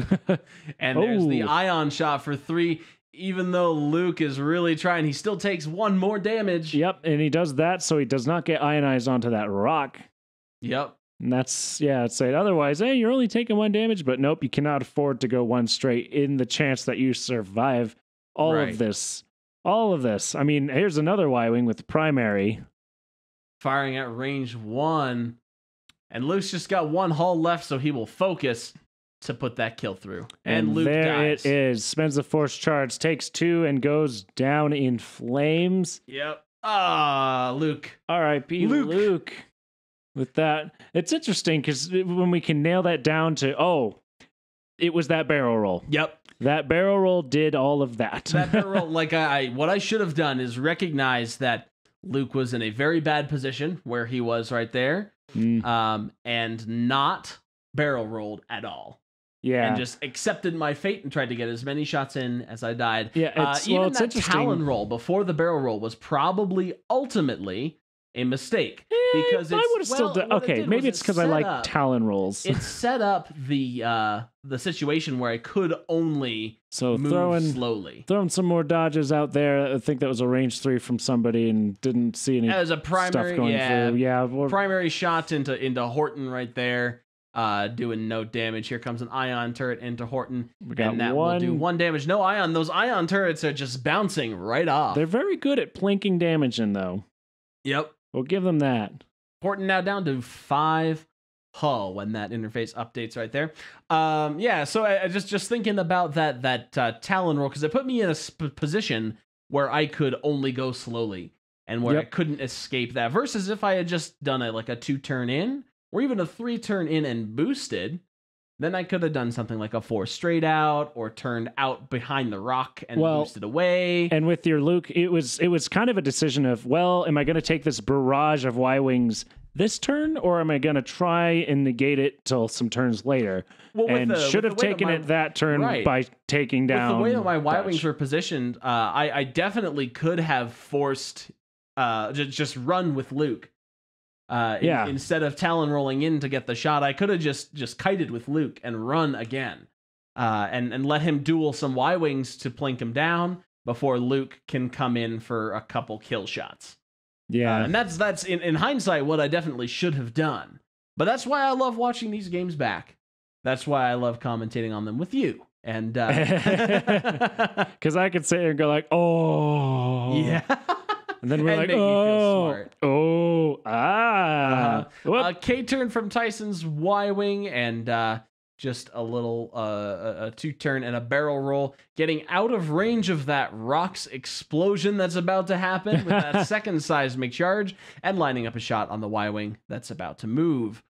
And there's the ion shot for 3. Even though Luke is really trying, he still takes 1 more damage. Yep, and he does that so he does not get ionized onto that rock. Yep. And that's, it's saying otherwise, hey, you're only taking 1 damage, but nope, you cannot afford to go 1 straight in the chance that you survive all of this. All of this. I mean, here's another Y-wing with the primary. Firing at range 1. And Luke's just got 1 hull left, so he will focus to put that kill through. And Luke dies. It is. Spends the force charge, takes 2, and goes down in flames. Yep. Luke. R.I.P. Luke. With that, it's interesting because when we can nail that down to, it was that barrel roll. Yep. That barrel roll did all of that. That barrel roll, what I should have done is recognize that Luke was in a very bad position where he was right there, and not barrel rolled at all. Yeah. And just accepted my fate and tried to get as many shots in as I died. Yeah, even that interesting. Talon roll before the barrel roll was probably ultimately a mistake, because I would have still done. Okay, maybe it's because I like Talon rolls. It set up the situation where I could only move slowly. Throwing some more dodges out there. I think that was a range 3 from somebody and didn't see any as a primary stuff going through. Yeah, primary shot into Horton right there. Doing no damage. Here comes an ion turret into Horton. We got and that will do 1 damage. No ion. Those ion turrets are just bouncing right off. They're very good at plinking damage in, though. Yep. We'll give them that. Horton now down to 5 hull when that interface updates right there. So I just thinking about that Talon roll, because it put me in a position where I could only go slowly and where I couldn't escape that. Versus if I had just done a 2-turn in, or even a 3-turn in and boosted, then I could have done something like a 4 straight out, or turned out behind the rock and boosted away. And with your Luke, it was kind of a decision of, am I going to take this barrage of Y-wings this turn, or am I going to try and negate it till some turns later? Should have taken it that turn by taking down. With the way that my Y-wings were positioned, I definitely could have forced just run with Luke. Instead of Talon rolling in to get the shot, I could have just kited with Luke and run again, and let him duel some Y-wings to plink him down before Luke can come in for a couple kill shots. Yeah, and that's in hindsight what I definitely should have done. But that's why I love watching these games back. That's why I love commentating on them with you. And because I could sit here and go like, yeah. And then we're like, K-turn from Tyson's Y-wing, and just a little a 2-turn and a barrel roll, getting out of range of that rock's explosion that's about to happen with that second seismic charge, and lining up a shot on the Y-wing that's about to move.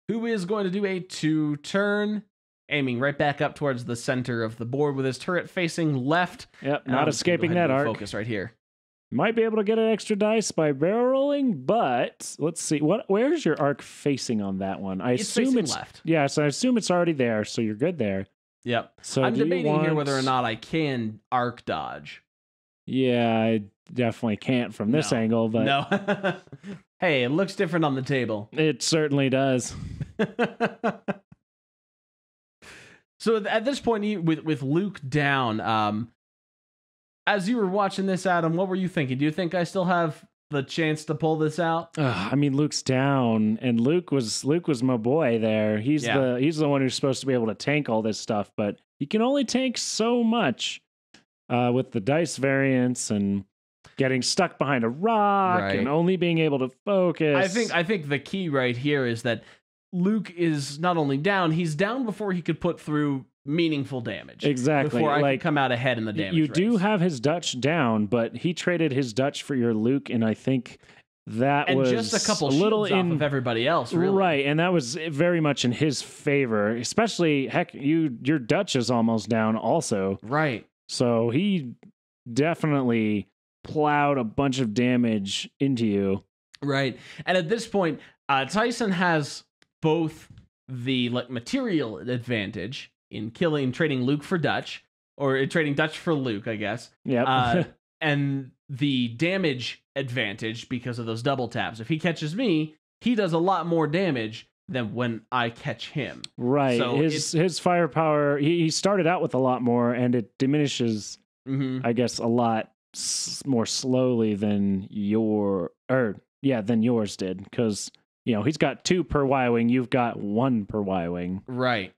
Who is going to do a 2-turn, aiming right back up towards the center of the board with his turret facing left. Yep, not escaping that arc. Focus right here. Might be able to get an extra dice by barrel rolling, but let's see. Where's your arc facing on that one? I assume it's left. Yeah, so I assume it's already there, so you're good there. Yep. So I'm debating here whether or not I can arc dodge. Yeah, I definitely can't from this angle, but no. Hey, it looks different on the table. It certainly does. So at this point, with Luke down, as you were watching this, Adam, what were you thinking? Do you think I still have the chance to pull this out? I mean, Luke's down, and Luke was my boy there. He's the one who's supposed to be able to tank all this stuff, but he can only tank so much with the dice variance and getting stuck behind a rock and only being able to focus. I think the key right here is that Luke is not only down, he's down before he could put through meaningful damage. Exactly. Before I could come out ahead in the damage You race. do have his Dutch down, but he traded his Dutch for your Luke, and I think that was just a couple little shields off of everybody else, really. Right, and that was very much in his favor. Especially, heck, your Dutch is almost down also. Right. So he definitely plowed a bunch of damage into you. Right. And at this point, Tyson has both the material advantage in trading Luke for Dutch, or trading Dutch for Luke, I guess. Yeah. And the damage advantage because of those double taps. If he catches me, he does a lot more damage than when I catch him. Right. So his firepower, he started out with a lot more, and it diminishes, I guess, a lot more slowly than yours did, because he's got 2 per Y-Wing, you've got 1 per Y-Wing. Right.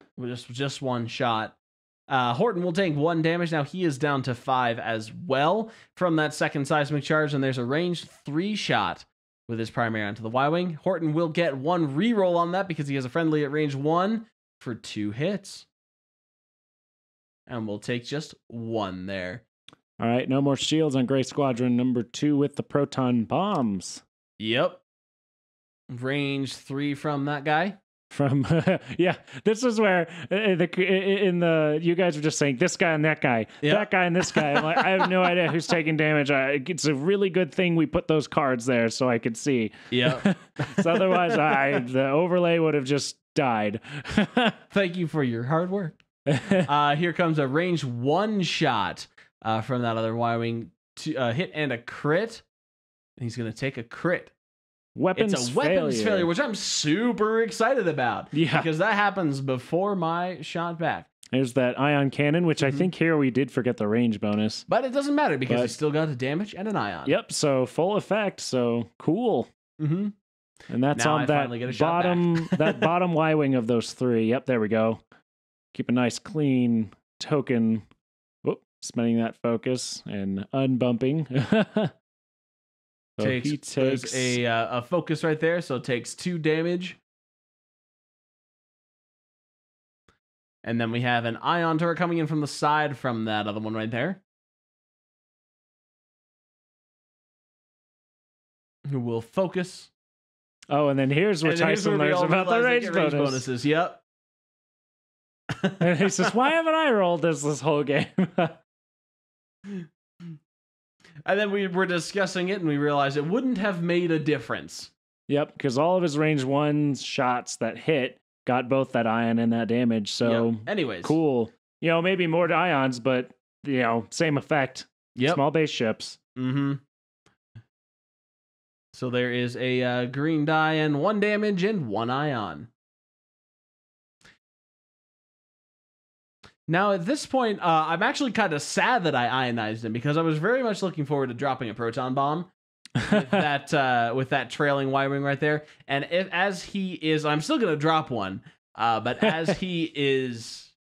Just one shot. Horton will take 1 damage. Now he is down to 5 as well from that second seismic charge, and there's a ranged 3 shot with his primary onto the Y-Wing. Horton will get 1 reroll on that because he has a friendly at range 1 for 2 hits. And we'll take just 1 there. All right, no more shields on Gray Squadron number 2 with the proton bombs. Yep. Range 3 from that guy. From this is where you guys were just saying this guy and that guy, that guy and this guy. I'm like, I have no idea who's taking damage. It's a really good thing we put those cards there so I could see. Yeah. So otherwise, the overlay would have just died. Thank you for your hard work. Here comes a range 1 shot from that other Y-Wing to hit and a crit. And he's going to take a crit. Weapons failure, which I'm super excited about. Yeah. Because that happens before my shot back. There's that ion cannon, which I think here we did forget the range bonus. But it doesn't matter because he still got a damage and an ion. Yep, so full effect, so cool. Mm-hmm. And that's now on that bottom Y-Wing of those 3. Yep, there we go. Keep a nice clean token. Whoop, spending that focus and unbumping. So he takes a focus right there, so takes 2 damage. And then we have an ion turret coming in from the side from that other one right there. Who will focus. Oh, and then here's where Tyson learns about the range bonuses. Yep. And he says, why haven't I rolled this whole game? And then we were discussing it, and we realized it wouldn't have made a difference. Yep, because all of his range 1 shots that hit got both that ion and that damage. So, anyways, cool. Maybe more ions, but same effect. Yep. Small base ships. Mm-hmm. So there is a green die and 1 damage and 1 ion. Now, at this point, I'm actually kind of sad that I ionized him because I was very much looking forward to dropping a proton bomb with that trailing Y-Wing right there. And as he is, I'm still going to drop one, but as he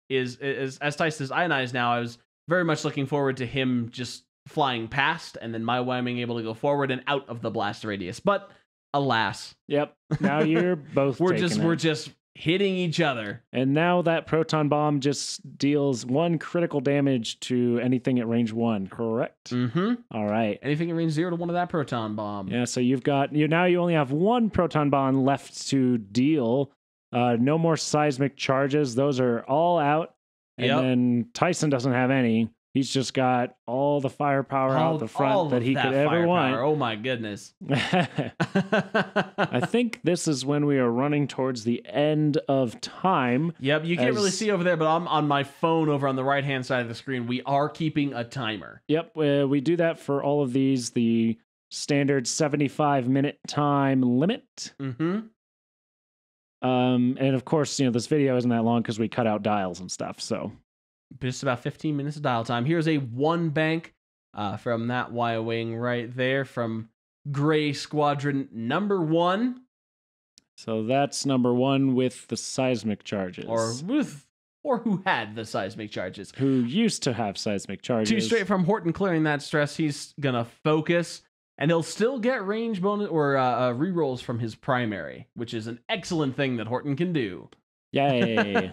as Tyson is ionized now, I was very much looking forward to him just flying past and then my Y-Wing able to go forward and out of the blast radius. But alas. Yep. Now you're both we're just hitting each other. And now that proton bomb just deals 1 critical damage to anything at range 1, correct? Mm-hmm. All right. Anything at range 0 to 1 of that proton bomb. Yeah, so you only have 1 proton bomb left to deal. No more seismic charges. Those are all out. And then Tyson doesn't have any. He's just got all the firepower out the front that he could ever want. Oh my goodness. I think this is when we are running towards the end of time. Yep, you can't really see over there, but I'm on my phone over on the right-hand side of the screen. We are keeping a timer. Yep, we do that for all of these. The standard 75-minute time limit. Mm-hmm. And of course, this video isn't that long because we cut out dials and stuff. So just about 15 minutes of dial time. Here's a 1 bank from that Y-wing right there from Gray Squadron number 1. So that's number 1 with the seismic charges. Or who had the seismic charges. Who used to have seismic charges. 2 straight from Horton clearing that stress. He's going to focus, and he'll still get range bonus or rerolls from his primary, which is an excellent thing that Horton can do. Yay.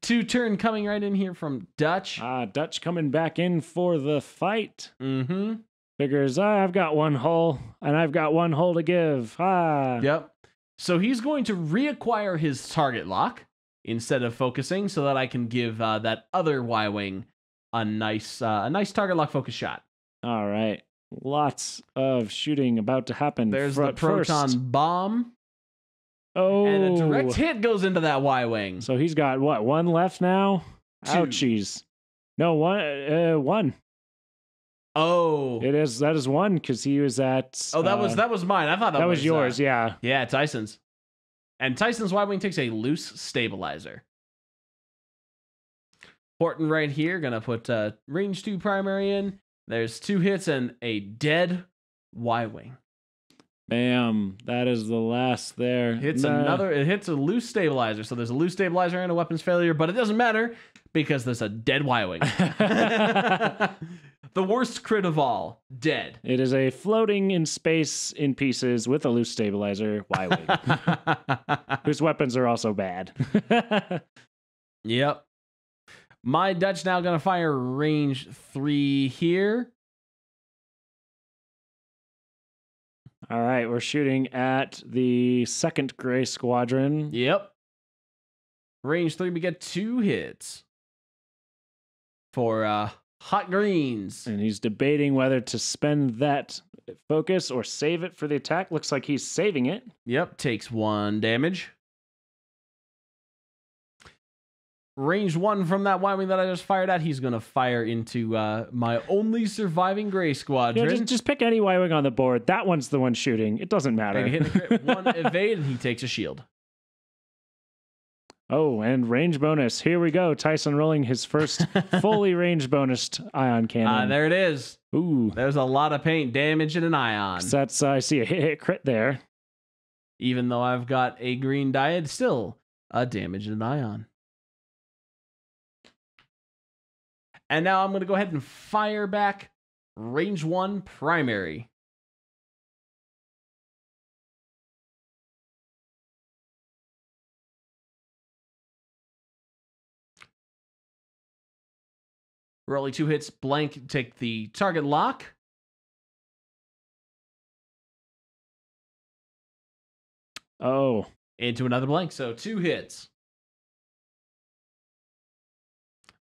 2 turn coming right in here from Dutch. Dutch coming back in for the fight. Mm-hmm. Figures, I've got 1 hull, and I've got 1 hull to give. Yep. So he's going to reacquire his target lock instead of focusing so that I can give that other Y-wing a nice target lock focus shot. All right. Lots of shooting about to happen. There's the proton bomb. Oh. And a direct hit goes into that Y-wing. So he's got, what, 1 left now? 2. Ouchies. No, 1. Oh. That is 1 because he was at... Oh, that was mine. I thought that was yours, yeah. Yeah, Tyson's. And Tyson's Y-wing takes a loose stabilizer. Horton right here, gonna put range 2 primary in. There's 2 hits and a dead Y-wing. Bam. That is the last there. It hits a loose stabilizer. So there's a loose stabilizer and a weapons failure, but it doesn't matter because there's a dead Y-wing. The worst crit of all, dead. It is a floating in space in pieces with a loose stabilizer Y-wing, whose weapons are also bad. Yep. My Dutch now going to fire range 3 here. All right, we're shooting at the 2nd Gray Squadron. Yep. Range 3, we get 2 hits for hot greens. And he's debating whether to spend that focus or save it for the attack. Looks like he's saving it. Yep, takes 1 damage. Range 1 from that Y-wing that I just fired at, he's going to fire into my only surviving Gray Squadron. Yeah, just pick any Y-wing on the board. That one's the one shooting. It doesn't matter. Hit the crit, 1 evade, and he takes a shield. Oh, and range bonus. Here we go. Tyson rolling his first fully range bonused ion cannon. There it is. Ooh. There's a lot of paint damage in an ion. That's I see a hit crit there. Even though I've got a green die, it's still a damage in an ion. And now I'm going to go ahead and fire back range 1 primary. Rolling 2 hits, blank, take the target lock. Oh. Into another blank, so 2 hits.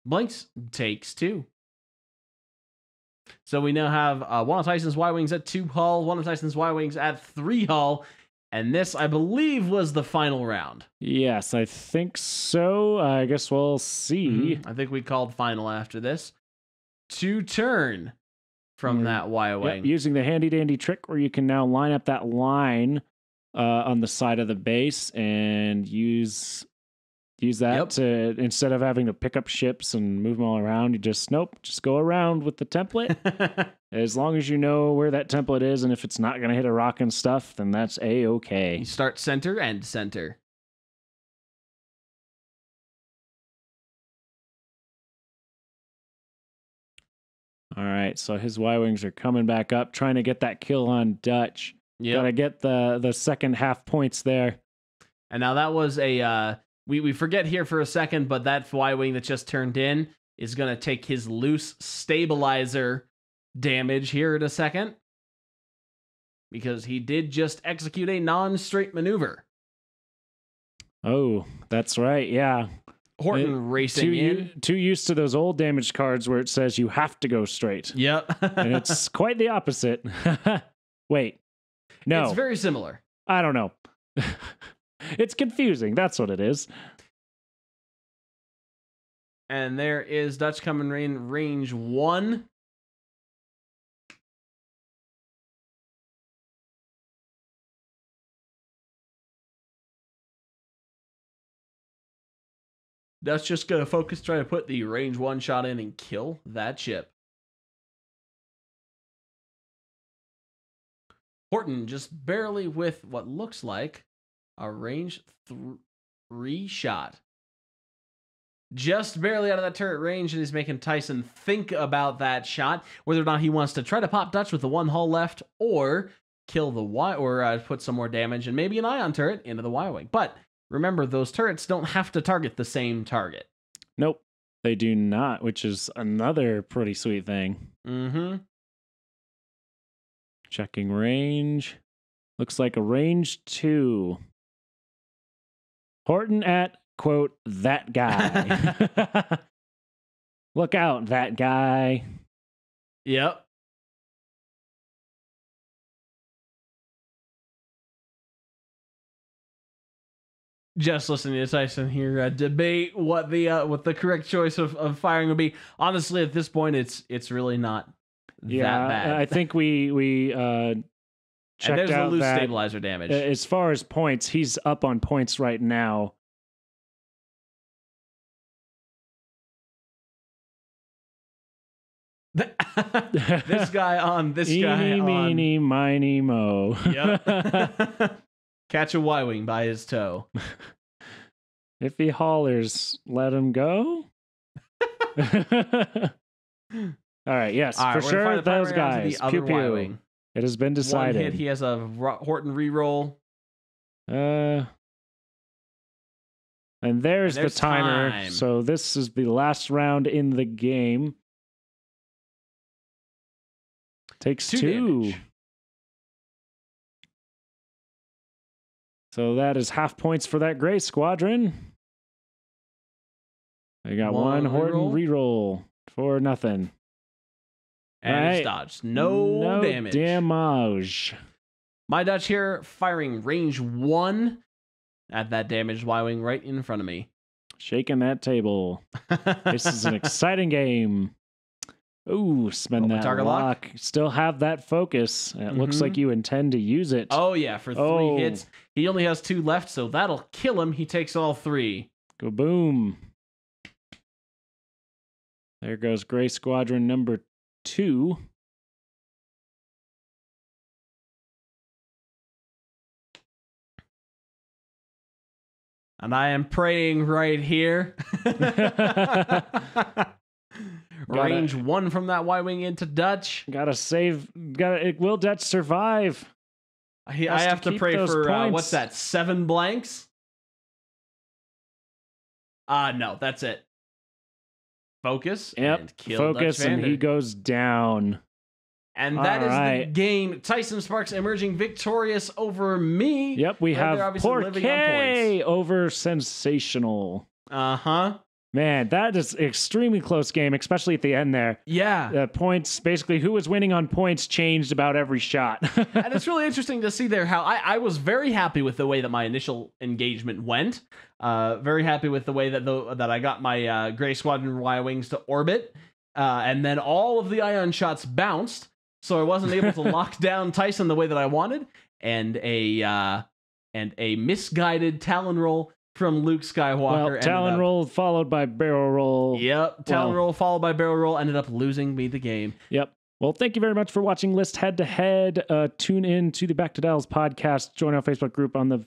Blanks takes 2. So we now have one of Tyson's Y-Wings at 2 hull, one of Tyson's Y-Wings at 3 hull, and this, I believe, was the final round. Yes, I think so. I guess we'll see. I think we called final after this. 2 turn from that Y-Wing. Yep, using the handy-dandy trick where you can now line up that line on the side of the base and use that to, instead of having to pick up ships and move them all around, you just go around with the template. As long as you know where that template is, and if it's not going to hit a rock and stuff, then that's A-okay. You start center and center. All right, so his Y-Wings are coming back up, trying to get that kill on Dutch. Gotta get the second half points there. And now that was a... We forget here for a second, but that Y-Wing that just turned in is going to take his loose stabilizer damage here in a second. Because he did just execute a non-straight maneuver. Oh, that's right, yeah. Horton racing in. Too used to those old damage cards where it says you have to go straight. Yep. And it's quite the opposite. Wait. No. It's very similar. I don't know. It's confusing. That's what it is. And there is Dutch coming in range 1. That's just going to focus, try to put the range 1 shot in and kill that ship. Horton just barely with what looks like a range 3 shot. Just barely out of that turret range, and he's making Tyson think about that shot, whether or not he wants to try to pop Dutch with the 1 hull left, or kill the Y, or put some more damage and maybe an ion turret into the Y-wing. But remember, those turrets don't have to target the same target. Nope, they do not, which is another pretty sweet thing. Mm-hmm. Checking range. Looks like a range 2. Horton at, quote, that guy. Look out, that guy. Yep. Just listening to Tyson here debate what the correct choice of firing would be. Honestly, at this point, it's really not that bad. I think we checked there's out the loose that stabilizer damage. As far as points, he's up on points right now. This guy on. Eeny, meeny, miny, mo. Yep. Catch a Y-wing by his toe. If he hollers, let him go. All right, yes, all right, for sure, those guys. Pew pew. Y-wing. It has been decided. 1 hit, he has a Horton reroll. And there's the timer. Time. So this is the last round in the game. Takes 2. Damage. So that is half points for that gray squadron. I got 1 Horton reroll for nothing. And it's dodged. No damage. Damage. My Dutch here firing range 1 at that damaged Y-wing right in front of me. Shaking that table. This is an exciting game. Ooh, spend that target lock. Still have that focus. It looks like you intend to use it. Oh, yeah, for 3 hits. He only has 2 left, so that'll kill him. He takes all 3. Go boom. There goes Gray Squadron number 2. And I am praying right here. Range 1 from that Y-wing into Dutch. Gotta save. Will Dutch survive? I have to pray for what's that? 7 blanks. No, that's it. Focus. Yep. And kill Focus, Dutch and Vander. he goes down. And that is the game. Tyson Sparks emerging victorious over me. Yep, we have living on Porky over Sense-Sational. Uh-huh. Man, that is an extremely close game, especially at the end there. Yeah. Points, basically, who was winning on points changed about every shot. And it's really interesting to see there how I was very happy with the way that my initial engagement went. Very happy with the way that I got my Gray Squadron Y-Wings to orbit. And then all of the ion shots bounced, so I wasn't able to lock down Tyson the way that I wanted. And a misguided Talon roll from Luke Skywalker. Well, Talon roll followed by barrel roll. Yep, Talon roll followed by barrel roll ended up losing me the game. Yep. Well, thank you very much for watching List Head to Head. Tune in to the Back to Dials podcast. Join our Facebook group on the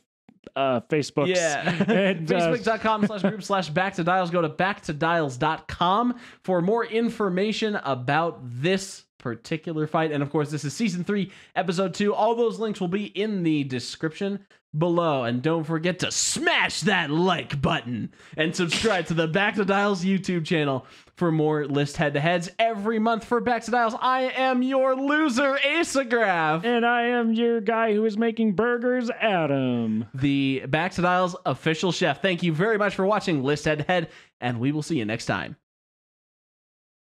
Facebooks. Yeah. And, Facebook.com/group/backtodials. Go to backtodials.com for more information about this particular fight. And of course, this is season 3, episode 2. All those links will be in the description below. And don't forget to smash that like button and subscribe to the Back to Dials YouTube channel for more List head-to-heads every month for Back to Dials. I am your loser, Asagraph. And I am your guy who is making burgers, Adam. The Back to Dials official chef. Thank you very much for watching List Head-to-Head, and we will see you next time.